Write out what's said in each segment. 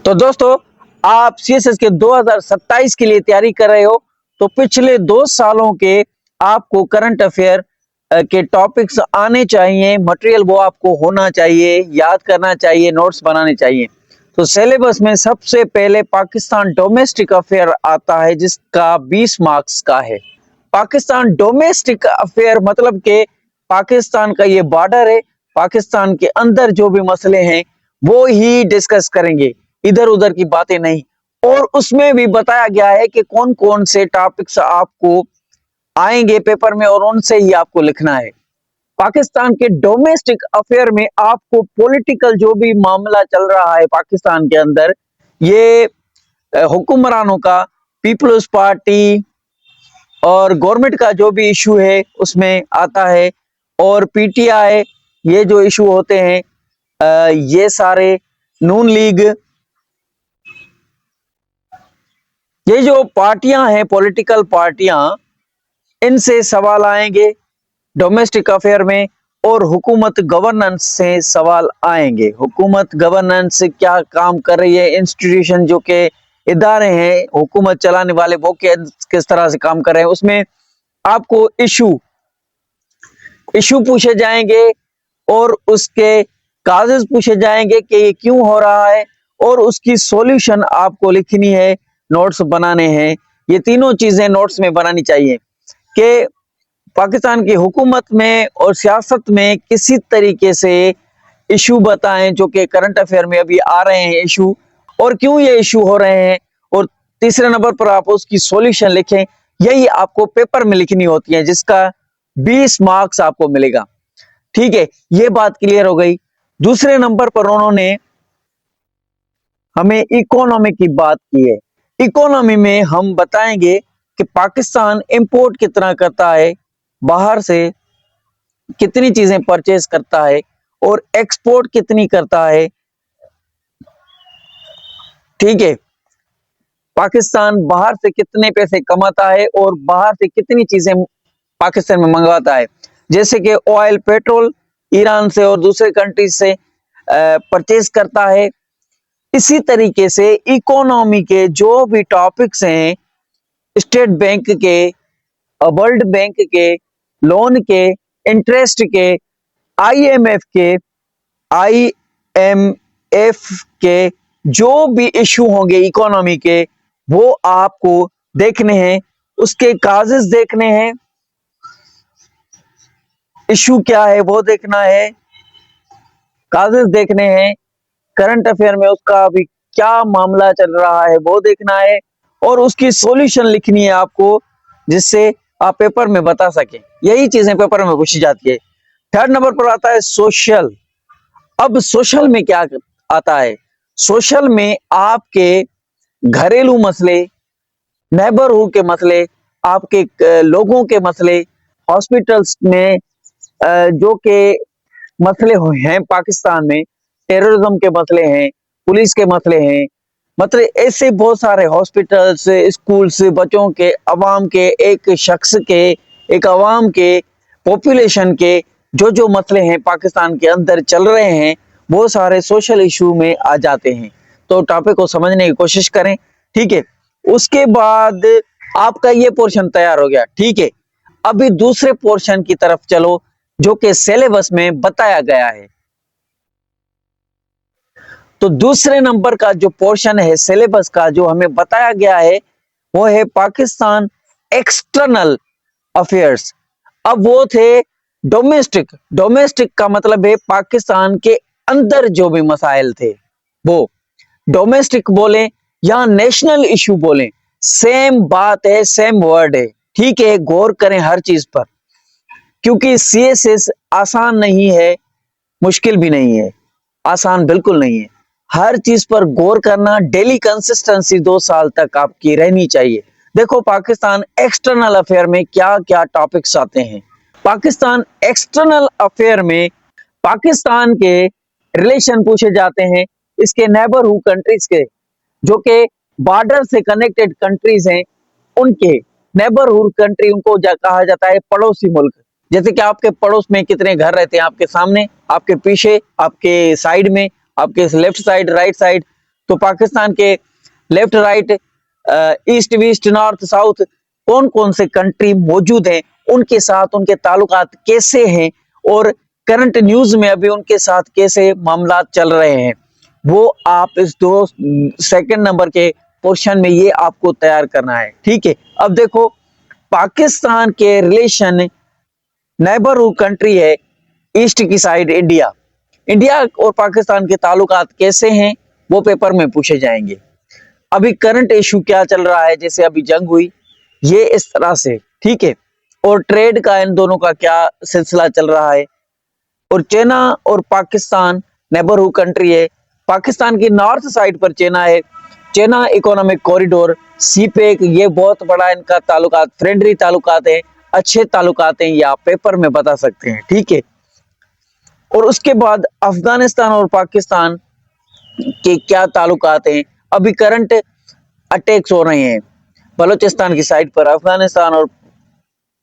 तो दोस्तों, आप सीएसएस के 2027 के लिए तैयारी कर रहे हो तो पिछले 2 सालों के आपको करंट अफेयर के टॉपिक्स आने चाहिए, मटेरियल वो आपको होना चाहिए, याद करना चाहिए, नोट्स बनाने चाहिए। तो सिलेबस में सबसे पहले पाकिस्तान डोमेस्टिक अफेयर आता है जिसका 20 मार्क्स का है। पाकिस्तान डोमेस्टिक अफेयर मतलब के पाकिस्तान का ये बॉर्डर है, पाकिस्तान के अंदर जो भी मसले हैं वो ही डिस्कस करेंगे, इधर उधर की बातें नहीं। और उसमें भी बताया गया है कि कौन कौन से टॉपिक्स आपको आएंगे पेपर में और उनसे ही आपको लिखना है। पाकिस्तान के डोमेस्टिक अफेयर में आपको पॉलिटिकल जो भी मामला चल रहा है पाकिस्तान के अंदर, ये हुक्मरानों का, पीपल्स पार्टी और गवर्नमेंट का जो भी इशू है उसमें आता है, और पीटीआई, ये जो इशू होते हैं ये सारे, नून लीग, ये जो पार्टियां हैं, पॉलिटिकल पार्टियां, इनसे सवाल आएंगे डोमेस्टिक अफेयर में। और हुकूमत गवर्नेंस से सवाल आएंगे, हुकूमत गवर्नेंस क्या काम कर रही है, इंस्टीट्यूशन जो के इदारे हैं हुकूमत चलाने वाले वो किस तरह से काम कर रहे हैं, उसमें आपको इशू पूछे जाएंगे और उसके काजेस पूछे जाएंगे कि ये क्यों हो रहा है, और उसकी सॉल्यूशन आपको लिखनी है, नोट्स बनाने हैं। ये तीनों चीजें नोट्स में बनानी चाहिए कि पाकिस्तान की हुकूमत में और सियासत में किसी तरीके से इशू बताएं जो कि करंट अफेयर में अभी आ रहे हैं इशू, और क्यों ये इशू हो रहे हैं, और तीसरे नंबर पर आप उसकी सॉल्यूशन लिखें। यही आपको पेपर में लिखनी होती है जिसका 20 मार्क्स आपको मिलेगा। ठीक है, ये बात क्लियर हो गई। दूसरे नंबर पर उन्होंने हमें इकोनॉमी की बात की है। इकोनॉमी में हम बताएंगे कि पाकिस्तान इंपोर्ट कितना करता है, बाहर से कितनी चीजें परचेज करता है, और एक्सपोर्ट कितनी करता है। ठीक है, पाकिस्तान बाहर से कितने पैसे कमाता है और बाहर से कितनी चीजें पाकिस्तान में मंगवाता है, जैसे कि ऑयल, पेट्रोल ईरान से और दूसरे कंट्रीज से परचेज करता है। इसी तरीके से इकोनॉमी के जो भी टॉपिक्स हैं, स्टेट बैंक के, वर्ल्ड बैंक के, लोन के, इंटरेस्ट के, आईएमएफ के, आईएमएफ के जो भी इशू होंगे इकोनॉमी के, वो आपको देखने हैं, उसके काजेस देखने हैं, इशू क्या है वो देखना है, काजेस देखने हैं, करंट अफेयर में उसका अभी क्या मामला चल रहा है वो देखना है, और उसकी सॉल्यूशन लिखनी है आपको जिससे आप पेपर में बता सकें। यही चीजें पेपर में पूछी जाती है। थर्ड नंबर पर आता है सोशल। अब सोशल में क्या आता है, सोशल में आपके घरेलू मसले, नेबरहुड के मसले, आपके लोगों के मसले, हॉस्पिटल्स में जो के मसले हैं पाकिस्तान में, टेररिज्म के मसले हैं, पुलिस के मसले हैं, मतलब ऐसे बहुत सारे हॉस्पिटल्स, स्कूल्स, बच्चों के, अवाम के, एक शख्स के, एक अवाम के, पॉपुलेशन के जो जो मसले हैं पाकिस्तान के अंदर चल रहे हैं, वो सारे सोशल इशू में आ जाते हैं। तो टॉपिक को समझने की कोशिश करें। ठीक है, उसके बाद आपका ये पोर्शन तैयार हो गया। ठीक है, अभी दूसरे पोर्शन की तरफ चलो जो कि सिलेबस में बताया गया है। तो दूसरे नंबर का जो पोर्शन है सिलेबस का जो हमें बताया गया है वो है पाकिस्तान एक्सटर्नल अफेयर्स। अब वो थे डोमेस्टिक। डोमेस्टिक का मतलब है पाकिस्तान के अंदर जो भी मसाइल थे वो डोमेस्टिक बोले या नेशनल इशू बोले, सेम बात है, सेम वर्ड है। ठीक है, गौर करें हर चीज पर, क्योंकि सीएसएस आसान नहीं है, मुश्किल भी नहीं है, आसान बिल्कुल नहीं है। हर चीज पर गौर करना, डेली कंसिस्टेंसी 2 साल तक आपकी रहनी चाहिए। देखो पाकिस्तान एक्सटर्नल अफेयर में क्या क्या टॉपिक्स आते हैं। पाकिस्तान एक्सटर्नल अफेयर में पाकिस्तान के रिलेशन पूछे जाते हैं, इसके नेबरहुड कंट्रीज के, जो के बॉर्डर से कनेक्टेड कंट्रीज हैं, उनके नेबरहुड कंट्री, उनको कहा जाता है पड़ोसी मुल्क। जैसे कि आपके पड़ोस में कितने घर रहते हैं, आपके सामने, आपके पीछे, आपके साइड में, आपके लेफ्ट साइड, राइट साइड, तो पाकिस्तान के left right, east west north south कौन कौन से कंट्री मौजूद हैं, उनके साथ उनके ताल्लुकात कैसे हैं और करंट न्यूज में अभी उनके साथ कैसे मामला चल रहे हैं, वो आप इस 2 सेकंड नंबर के पोर्शन में ये आपको तैयार करना है। ठीक है, अब देखो पाकिस्तान के रिलेशन नेबरहुड कंट्री है ईस्ट की साइड इंडिया। इंडिया और पाकिस्तान के ताल्लुकात कैसे हैं वो पेपर में पूछे जाएंगे। अभी करंट इशू क्या चल रहा है, जैसे अभी जंग हुई ये इस तरह से, ठीक है, और ट्रेड का इन दोनों का क्या सिलसिला चल रहा है। और चाइना और पाकिस्तान नेबरहुड कंट्री है। पाकिस्तान की नॉर्थ साइड पर चाइना है। चाइना इकोनॉमिक कॉरिडोर सीपेक, ये बहुत बड़ा इनका ताल्लुकात, फ्रेंडली ताल्लुकात है, अच्छे ताल्लुकात हैं, ये आप पेपर में बता सकते हैं। ठीक है, और उसके बाद अफगानिस्तान और पाकिस्तान के क्या ताल्लुकात हैं। अभी करंट अटैक्स हो रहे हैं बलूचिस्तान की साइड पर, अफगानिस्तान और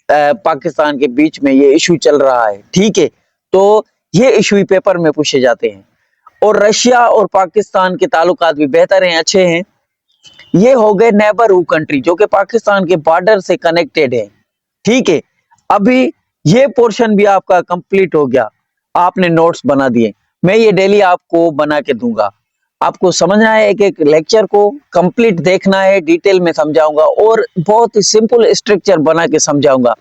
पाकिस्तान के बीच में ये इशू चल रहा है। ठीक है, तो ये इशू पेपर में पूछे जाते हैं। और रशिया और पाकिस्तान के ताल्लुकात भी बेहतर हैं, अच्छे हैं। ये हो गए नेबरहुड कंट्री जो कि पाकिस्तान के बॉर्डर से कनेक्टेड है। ठीक है, अभी ये पोर्शन भी आपका कंप्लीट हो गया, आपने नोट्स बना दिए। मैं ये डेली आपको बना के दूंगा, आपको समझना है, एक एक लेक्चर को कंप्लीट देखना है, डिटेल में समझाऊंगा और बहुत ही सिंपल स्ट्रक्चर बना के समझाऊंगा।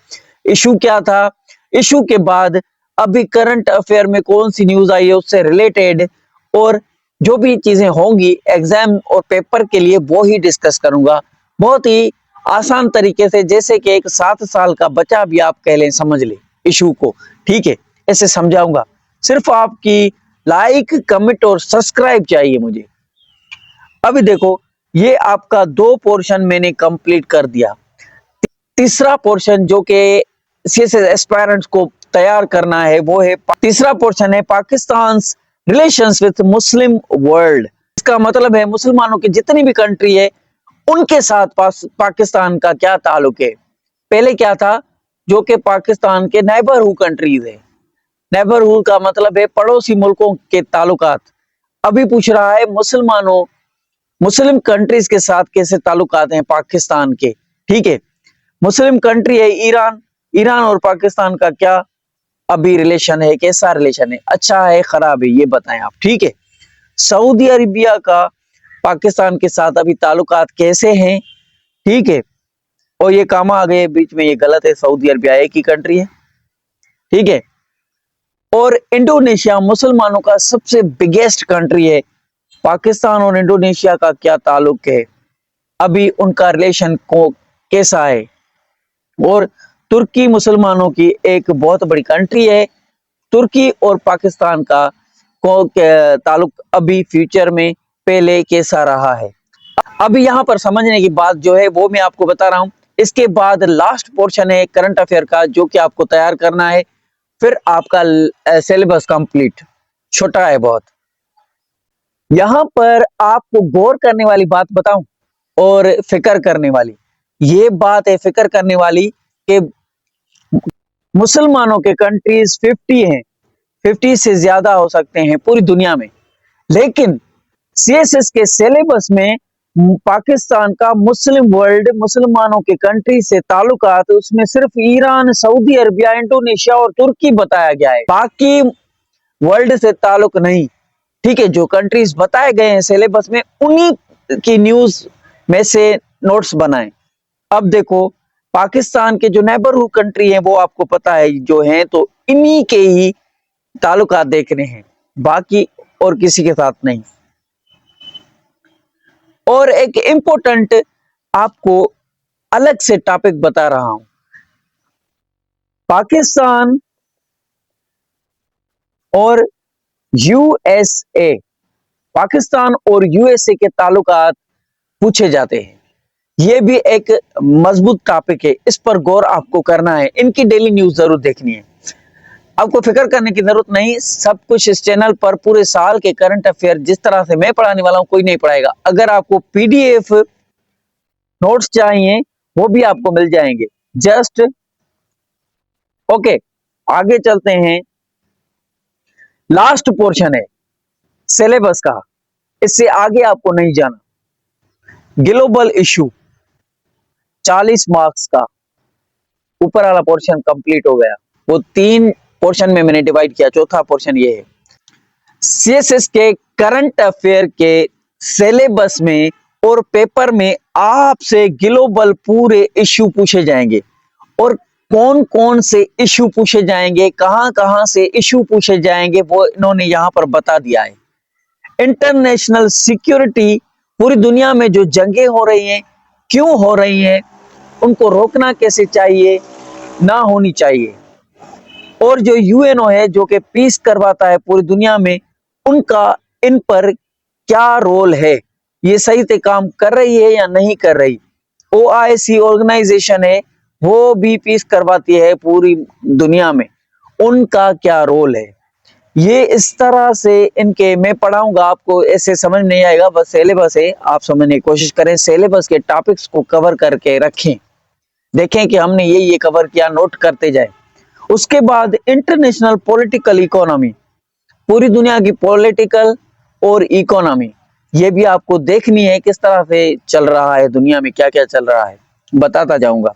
इशू क्या था, इशू के बाद अभी करंट अफेयर में कौन सी न्यूज आई है उससे रिलेटेड, और जो भी चीजें होंगी एग्जाम और पेपर के लिए वो ही डिस्कस करूंगा, बहुत ही आसान तरीके से, जैसे कि एक 7 साल का बच्चा भी आप कह लें समझ ले इशू को। ठीक है, ऐसे समझाऊंगा। सिर्फ आपकी लाइक कमेंट और सब्सक्राइब चाहिए मुझे। अभी देखो ये आपका 2 पोर्शन मैंने कंप्लीट कर दिया। तीसरा पोर्शन जो कि सीएसएस एस्पायरेंट्स को तैयार करना है वो है, तीसरा पोर्शन है Pakistan relations with Muslim world. इसका मतलब है मुसलमानों की जितनी भी कंट्री है उनके साथ पाकिस्तान का क्या ताल्लुक है। पहले क्या था, जो कि पाकिस्तान के नेबरहुड कंट्रीज है। नेबरहुड का मतलब है पड़ोसी मुल्कों के ताल्लुकात। अभी पूछ रहा है मुसलमानों, मुस्लिम कंट्रीज के साथ कैसे ताल्लुकात हैं पाकिस्तान के। ठीक है, मुस्लिम कंट्री है ईरान, ईरान और पाकिस्तान का क्या अभी रिलेशन है, कैसा रिलेशन है, अच्छा है खराब है, ये बताएं आप। ठीक है, सऊदी अरेबिया का पाकिस्तान के साथ अभी ताल्लुकात कैसे हैं। ठीक है, और ये कामा आ गए बीच में, ये गलत है, सऊदी अरेबिया एक ही कंट्री है। ठीक है, और इंडोनेशिया मुसलमानों का सबसे बिगेस्ट कंट्री है। पाकिस्तान और इंडोनेशिया का क्या ताल्लुक है, अभी उनका रिलेशन को कैसा है। और तुर्की मुसलमानों की एक बहुत बड़ी कंट्री है। तुर्की और पाकिस्तान का ताल्लुक अभी फ्यूचर में पहले कैसा रहा है। अभी यहाँ पर समझने की बात जो है वो मैं आपको बता रहा हूँ। इसके बाद लास्ट पोर्शन है करंट अफेयर का जो कि आपको तैयार करना है, फिर आपका सिलेबस कंप्लीट। छोटा है बहुत। यहाँ पर आपको गौर करने वाली बात बताऊं और फिक्र करने वाली, ये बात है फिक्र करने वाली कि मुसलमानों के कंट्रीज 50 हैं, 50 से ज्यादा हो सकते हैं पूरी दुनिया में, लेकिन सीएसएस के सिलेबस में पाकिस्तान का मुस्लिम वर्ल्ड, मुसलमानों के कंट्री से ताल्लुकात, उसमें सिर्फ ईरान, सऊदी अरबिया, इंडोनेशिया और तुर्की बताया गया है, बाकी वर्ल्ड से ताल्लुक नहीं। ठीक है, जो कंट्रीज बताए गए हैं सिलेबस में उन्हीं की न्यूज में से नोट्स बनाएं। अब देखो पाकिस्तान के जो नेबरहुड कंट्री हैं वो आपको पता है जो हैं, तो इन्हीं के ही ताल्लुकात देखने हैं, बाकी और किसी के साथ नहीं। और एक इंपॉर्टेंट आपको अलग से टॉपिक बता रहा हूं, पाकिस्तान और यूएसए, पाकिस्तान और यूएसए के ताल्लुकात पूछे जाते हैं। यह भी एक मजबूत टॉपिक है, इस पर गौर आपको करना है, इनकी डेली न्यूज जरूर देखनी है। आपको फिक्र करने की जरूरत नहीं, सब कुछ इस चैनल पर पूरे साल के करंट अफेयर जिस तरह से मैं पढ़ाने वाला हूं कोई नहीं पढ़ाएगा। अगर आपको पीडीएफ नोट्स चाहिए वो भी आपको मिल जाएंगे। जस्ट ओके, आगे चलते हैं। लास्ट पोर्शन है सिलेबस का, इससे आगे आपको नहीं जाना। ग्लोबल इशू 40 मार्क्स का ऊपर वाला पोर्शन कंप्लीट हो गया। वो 3 पोर्शन में मैंने डिवाइड किया, चौथा पोर्शन ये है। सीएसएस के करंट अफेयर के सिलेबस में और पेपर में आपसे ग्लोबल पूरे इश्यू पूछे जाएंगे, और कौन कौन से इश्यू पूछे जाएंगे, कहां कहां से इश्यू पूछे जाएंगे, वो इन्होंने यहां पर बता दिया है। इंटरनेशनल सिक्योरिटी, पूरी दुनिया में जो जंगें हो रही हैं, क्यों हो रही हैं, उनको रोकना कैसे चाहिए, ना होनी चाहिए, और जो यूएनओ है जो कि पीस करवाता है पूरी दुनिया में, उनका इन पर क्या रोल है, ये सही से काम कर रही है या नहीं कर रही। ओआईसी ऑर्गेनाइजेशन है, वो भी पीस करवाती है पूरी दुनिया में, उनका क्या रोल है। ये इस तरह से इनके मैं पढ़ाऊंगा, आपको ऐसे समझ नहीं आएगा, बस सिलेबस है, आप समझने की कोशिश करें, सिलेबस के टॉपिक्स को कवर करके रखें, देखें कि हमने ये कवर किया, नोट करते जाए। उसके बाद इंटरनेशनल पॉलिटिकल इकोनॉमी, पूरी दुनिया की पॉलिटिकल और इकोनॉमी, ये भी आपको देखनी है किस तरह से चल रहा है, दुनिया में क्या क्या चल रहा है, बताता जाऊंगा।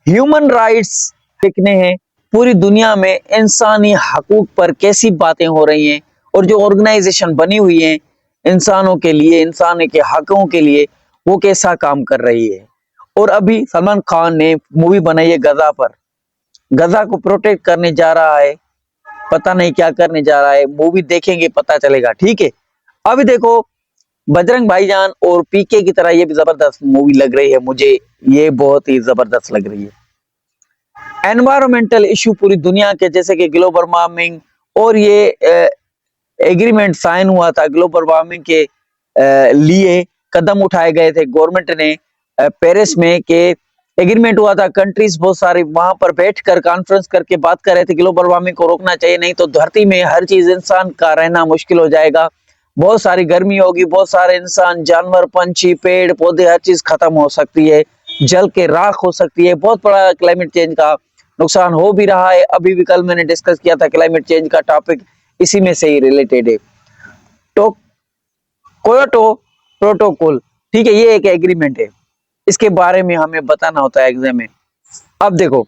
ह्यूमन राइट्स देखने हैं, पूरी दुनिया में इंसानी हकूक पर कैसी बातें हो रही हैं, और जो ऑर्गेनाइजेशन बनी हुई है इंसानों के लिए, इंसान के हकों के लिए, वो कैसा काम कर रही है। और अभी सलमान खान ने मूवी बनाई है गजा पर, गजा को प्रोटेक्ट करने जा रहा है, पता नहीं क्या करने जा रहा है, मूवी देखेंगे पता चलेगा, ठीक है। अभी देखो बजरंग भाईजान और पीके की तरह ये भी जबरदस्त मूवी लग रही है मुझे, ये बहुत ही जबरदस्त लग रही है। एनवायरमेंटल इशू पूरी दुनिया के, जैसे कि ग्लोबल वार्मिंग, और ये एग्रीमेंट साइन हुआ था ग्लोबल वार्मिंग के लिए, कदम उठाए गए थे गवर्नमेंट ने पेरिस में, के एग्रीमेंट हुआ था, कंट्रीज बहुत सारी वहां पर बैठकर कॉन्फ्रेंस करके बात कर रहे थे ग्लोबल वार्मिंग को रोकना चाहिए, नहीं तो धरती में हर चीज, इंसान का रहना मुश्किल हो जाएगा, बहुत सारी गर्मी होगी, बहुत सारे इंसान, जानवर, पंछी, पेड़ पौधे, हर चीज खत्म हो सकती है, जल के राख हो सकती है, बहुत बड़ा क्लाइमेट चेंज का नुकसान हो भी रहा है। अभी भी कल मैंने डिस्कस किया था क्लाइमेट चेंज का टॉपिक, इसी में से ही रिलेटेड है। तो क्योटो प्रोटोकॉल, ठीक है, ये एक एग्रीमेंट है, इसके बारे में हमें बताना होता है एग्जाम में। अब देखो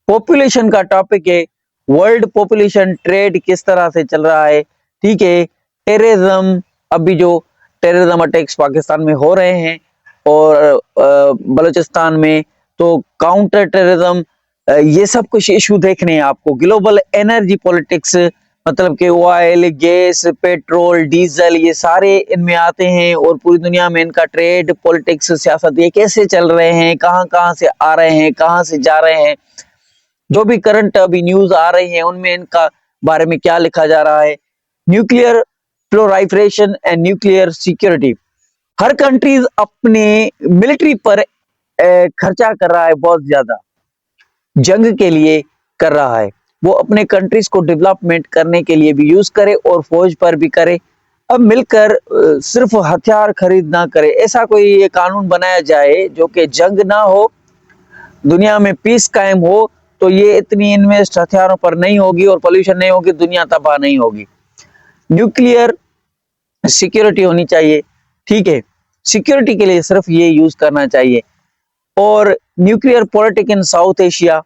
पॉपुलेशन का टॉपिक है, वर्ल्ड पॉपुलेशन ट्रेड किस तरह से चल रहा है, ठीक है। टेररिज्म, अभी जो टेररिज्म अटैक्स पाकिस्तान में हो रहे हैं और बलूचिस्तान में, तो काउंटर टेररिज्म, ये सब कुछ इशू देखने हैं आपको। ग्लोबल एनर्जी पॉलिटिक्स, मतलब कि ऑयल, गैस, पेट्रोल, डीजल, ये सारे इनमें आते हैं, और पूरी दुनिया में इनका ट्रेड, पॉलिटिक्स, सियासत, ये कैसे चल रहे हैं, कहां कहां से आ रहे हैं, कहां से जा रहे हैं, जो भी करंट अभी न्यूज आ रही है उनमें इनका बारे में क्या लिखा जा रहा है। Nuclear proliferation and nuclear security, her countries अपने मिलिट्री पर खर्चा कर रहा है, बहुत ज्यादा जंग के लिए कर रहा है, वो अपने कंट्रीज को डेवलपमेंट करने के लिए भी यूज करे और फौज पर भी करे। अब मिलकर सिर्फ हथियार खरीद ना करे, ऐसा कोई ये कानून बनाया जाए जो कि जंग ना हो, दुनिया में पीस कायम हो, तो ये इतनी इन्वेस्ट हथियारों पर नहीं होगी और पोल्यूशन नहीं होगी, दुनिया तबाह नहीं होगी। न्यूक्लियर सिक्योरिटी होनी चाहिए, ठीक है, सिक्योरिटी के लिए सिर्फ ये यूज करना चाहिए। और nuclear politics in south Asia,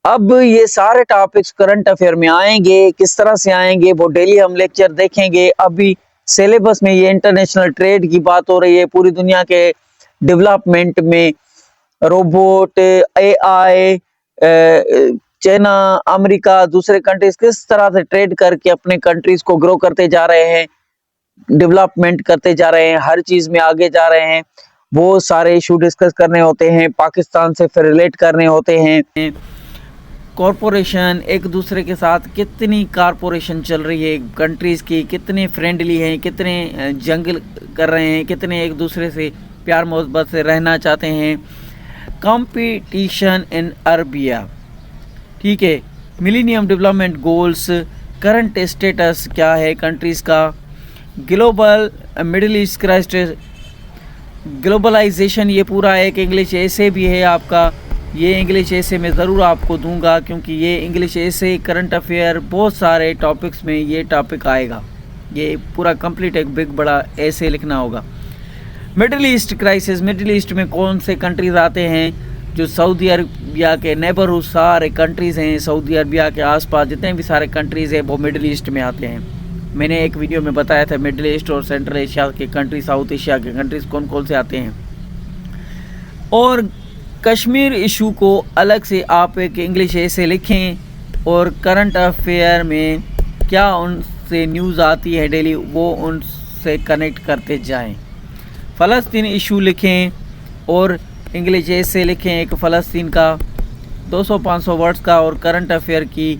अब ये सारे टॉपिक्स करंट अफेयर में आएंगे, किस तरह से आएंगे वो डेली हम लेक्चर देखेंगे। अभी सिलेबस में ये इंटरनेशनल ट्रेड की बात हो रही है, पूरी दुनिया के डेवलपमेंट में रोबोट, एआई, चाइना, अमेरिका, दूसरे कंट्रीज किस तरह से ट्रेड करके अपने कंट्रीज को ग्रो करते जा रहे हैं, डेवलपमेंट करते जा रहे हैं, हर चीज में आगे जा रहे हैं, वो सारे इशू डिस्कस करने होते हैं, पाकिस्तान से फिर रिलेट करने होते हैं। कॉरपोरेशन, एक दूसरे के साथ कितनी कॉरपोरेशन चल रही है कंट्रीज की, कितने फ्रेंडली हैं, कितने जंग कर रहे हैं, कितने एक दूसरे से प्यार मोहब्बत से रहना चाहते हैं। कंपटीशन इन अरबिया, ठीक है, millennium development goals, current status क्या है कंट्रीज का, global Middle East crisis, globalisation, ये पूरा एक इंग्लिश ऐसे भी है आपका, ये इंग्लिश ऐसे में ज़रूर आपको दूंगा, क्योंकि ये इंग्लिश ऐसे करंट अफेयर बहुत सारे टॉपिक्स में ये टॉपिक आएगा। ये पूरा कंप्लीट एक बिग बड़ा ऐसे लिखना होगा। Middle East crisis, middle east में कौन से कंट्रीज़ आते हैं? जो सऊदी अरबिया के नेबरहुड सारे कंट्रीज़ हैं, सऊदी अरबिया के आसपास जितने भी सारे कंट्रीज़ हैं वो मिडिल ईस्ट में आते हैं। मैंने एक वीडियो में बताया था मिडिल ईस्ट और सेंट्रल एशिया के कंट्री, साउथ एशिया के कंट्रीज़ कौन कौन से आते हैं। और कश्मीर इशू को अलग से आप एक इंग्लिश ऐसे लिखें और करंट अफेयर में क्या उनसे न्यूज़ आती है डेली वो उनसे कनेक्ट करते जाएं। फ़लस्तीन इशू लिखें और इंग्लिश ऐसे लिखें एक फ़लस्तीन का 200-500 वर्ड्स का, और करंट अफेयर की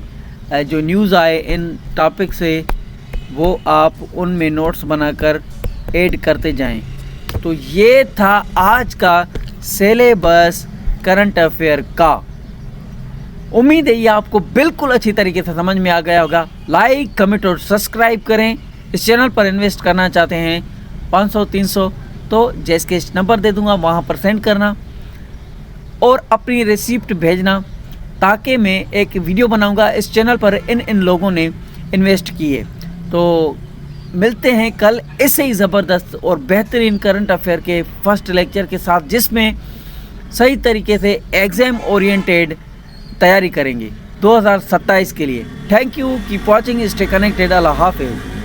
जो न्यूज़ आए इन टॉपिक से वो आप उनमें नोट्स बनाकर ऐड करते जाएं। तो ये था आज का सिलेबस करंट अफेयर का। उम्मीद है ये आपको बिल्कुल अच्छी तरीके से समझ में आ गया होगा। लाइक, कमेंट और सब्सक्राइब करें। इस चैनल पर इन्वेस्ट करना चाहते हैं 500-300 तो जैसे नंबर दे दूंगा वहाँ पर सेंड करना और अपनी रिसिप्ट भेजना, ताकि मैं एक वीडियो बनाऊंगा इस चैनल पर इन लोगों ने इन्वेस्ट किए। तो मिलते हैं कल ऐसे ही ज़बरदस्त और बेहतरीन करंट अफेयर के फर्स्ट लेक्चर के साथ, जिसमें सही तरीके से एग्ज़ाम ओरिएंटेड तैयारी करेंगे 2027 के लिए। Thank you, keep watching, stay connected, अल्लाह हाफिज़।